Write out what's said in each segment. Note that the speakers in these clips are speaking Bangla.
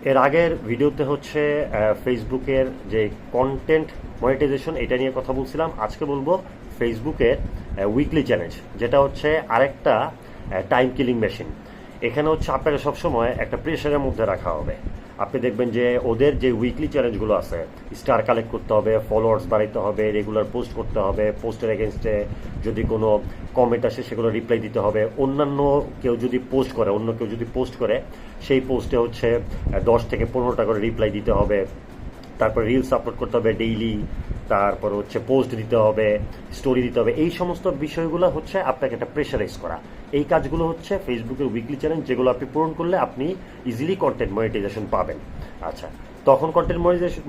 এর আগের ভিডিওতে হচ্ছে ফেসবুকের যে কন্টেন্ট মনিটাইজেশন এটা নিয়ে কথা বলছিলাম। আজকে বলবো ফেসবুকের উইকলি চ্যালেঞ্জ, যেটা হচ্ছে আরেকটা টাইম কিলিং মেশিন। এখানে হচ্ছে আপনাকে সবসময় একটা প্রেশারের মধ্যে রাখা হবে। আপনি দেখবেন যে ওদের যে উইকলি চ্যালেঞ্জগুলো আছে, স্টার কালেক্ট করতে হবে, ফলোয়ার্স বাড়াইতে হবে, রেগুলার পোস্ট করতে হবে, পোস্টের এগেনস্টে যদি কোনো কমেন্ট আসে সেগুলো রিপ্লাই দিতে হবে, অন্য কেউ যদি পোস্ট করে সেই পোস্টে হচ্ছে 10 থেকে 15টা করে রিপ্লাই দিতে হবে, তারপর রিলস আপলোড করতে হবে ডেইলি, তারপর হচ্ছে পোস্ট দিতে হবে, স্টোরি দিতে হবে। এই সমস্ত বিষয়গুলো হচ্ছে আপনাকে একটা প্রেশারাইজ করা। এই কাজগুলো হচ্ছে ফেসবুকের উইকলি চ্যালেঞ্জ, যেগুলো আপনি পূরণ করলে আপনি ইজিলি কন্টেন্ট মনিটাইজেশন পাবেন। আচ্ছা, তখন কন্টেন্ট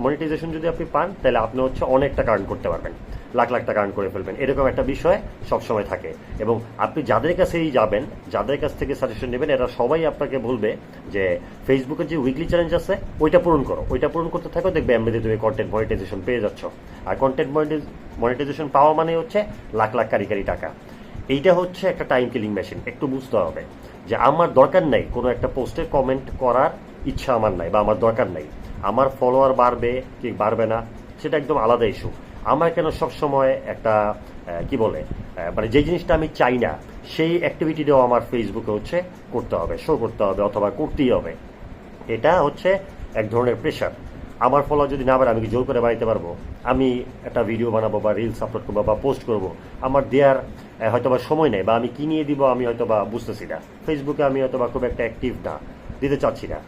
মনিটাইজেশন যদি আপনি পান, তাহলে আপনি হচ্ছে অনেক টাকা আর্ন করতে পারবেন, লাখ লাখ টাকা আর্ন করে ফেলবেন। এরকম একটা বিষয় সবসময় থাকে। এবং আপনি যাদের কাছেই যাবেন, যাদের কাছ থেকে সাজেশন নেবেন, এরা সবাই আপনাকে বলবে যে ফেসবুকের যে উইকলি চ্যালেঞ্জ আছে ওইটা পূরণ করো, ওইটা পূরণ করতে থাকো, দেখবে এমনিতে তুমি কন্টেন্ট মনিটাইজেশন পেয়ে যাচ্ছ। আর কন্টেন্ট মনিটাইজেশন পাওয়া মানে হচ্ছে লাখ লাখ কারি টাকা। এইটা হচ্ছে একটা টাইম কিলিং মেশিন। একটু বুঝতে হবে যে আমার দরকার নাই কোনো একটা পোস্টে কমেন্ট করার ইচ্ছা আমার নাই, বা আমার দরকার নাই। আমার ফলোয়ার বাড়বে কি বাড়বে না সেটা একদম আলাদা ইস্যু। আমার কেন সবসময় একটা মানে যে জিনিসটা আমি চাই না সেই অ্যাক্টিভিটিটাও আমার ফেসবুকে হচ্ছে করতে হবে, শো করতে হবে, অথবা করতেই হবে। এটা হচ্ছে এক ধরনের প্রেশার। আমার ফলোয়ার যদি না বাড়ে আমি কি জোর করে বাড়াইতে পারবো? আমি একটা ভিডিও বানাবো বা রিলস আপলোড করবো বা পোস্ট করবো, আমার দেওয়ার হয়তোবা সময় নেই, বা আমি কি নিয়ে দিব আমি হয়তোবা বুঝতেছি না। ফেসবুকে আমি হয়তোবা খুব একটা অ্যাক্টিভ না, দিতে চাচ্ছি না।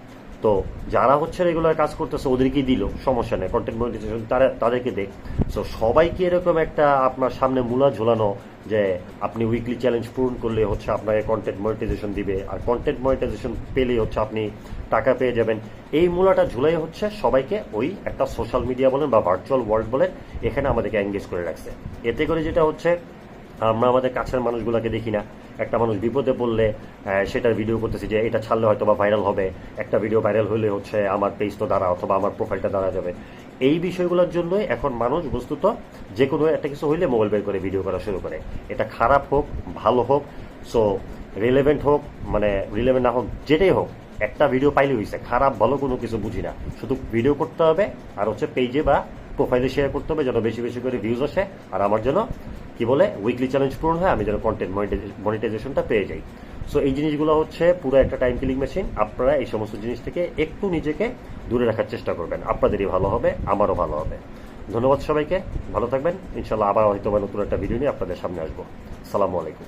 তো যারা হচ্ছে রেগুলার কাজ করতেছে ওদেরকেই দিল, সমস্যা নেই, কন্টেন্ট মনিটাইজেশন তাদেরকে দেখ। সো সবাইকে এরকম একটা আপনার সামনে মূলা ঝোলানো যে আপনি উইকলি চ্যালেঞ্জ পূরণ করলে হচ্ছে আপনাকে কন্টেন্ট মনিটাইজেশন দিবে, আর কন্টেন্ট মনিটাইজেশন পেলে হচ্ছে আপনি টাকা পেয়ে যাবেন, এই মূলাটা ঝুলাই হচ্ছে সবাইকে ওই একটা সোশ্যাল মিডিয়া বলেন বা ভার্চুয়াল ওয়ার্ল্ড বলেন, এখানে আমাদেরকে এঙ্গেজ করে রাখছে। এতে করে যেটা হচ্ছে, আমরা আমাদের কাছের মানুষগুলোকে দেখি না। একটা মানুষ বিপদে পড়লে সেটার ভিডিও করতেছি যে এটা ছাড়লে হয়তো বা ভাইরাল হবে, একটা ভিডিও ভাইরাল হলে হচ্ছে আমার পেজ তো দাঁড়া অথবা আমার প্রোফাইলটা দাঁড়া যাবে। এই বিষয়গুলোর জন্যই এখন মানুষ বস্তুত যে কোনো একটা কিছু হইলে মোবাইল বের করে ভিডিও করা শুরু করে। এটা খারাপ হোক ভালো হোক, সো রিলেভেন্ট হোক মানে রিলেভেন্ট না হোক, যেটাই হোক, একটা ভিডিও পাইলে হয়েছে। খারাপ ভালো কোনো কিছু বুঝি না, শুধু ভিডিও করতে হবে আর হচ্ছে পেজে বা প্রোফাইলে শেয়ার করতে হবে যেন বেশি বেশি করে ভিউজ আসে, আর আমার জন্য উইকলি চ্যালেঞ্জ পূরণ হয়, আমি যেন কন্টেন্ট মনিটাইজেশনটা পেয়ে যাই। সো এই জিনিসগুলো হচ্ছে পুরো একটা টাইম কিলিং মেশিন। আপনারা এই সমস্ত জিনিস থেকে একটু নিজেকে দূরে রাখার চেষ্টা করবেন, আপনাদেরই ভালো হবে, আমারও ভালো হবে। ধন্যবাদ সবাইকে, ভালো থাকবেন। ইনশাল্লাহ আবার হয়তো নতুন একটা ভিডিও নিয়ে আপনাদের সামনে আসবো। আসসালামু আলাইকুম।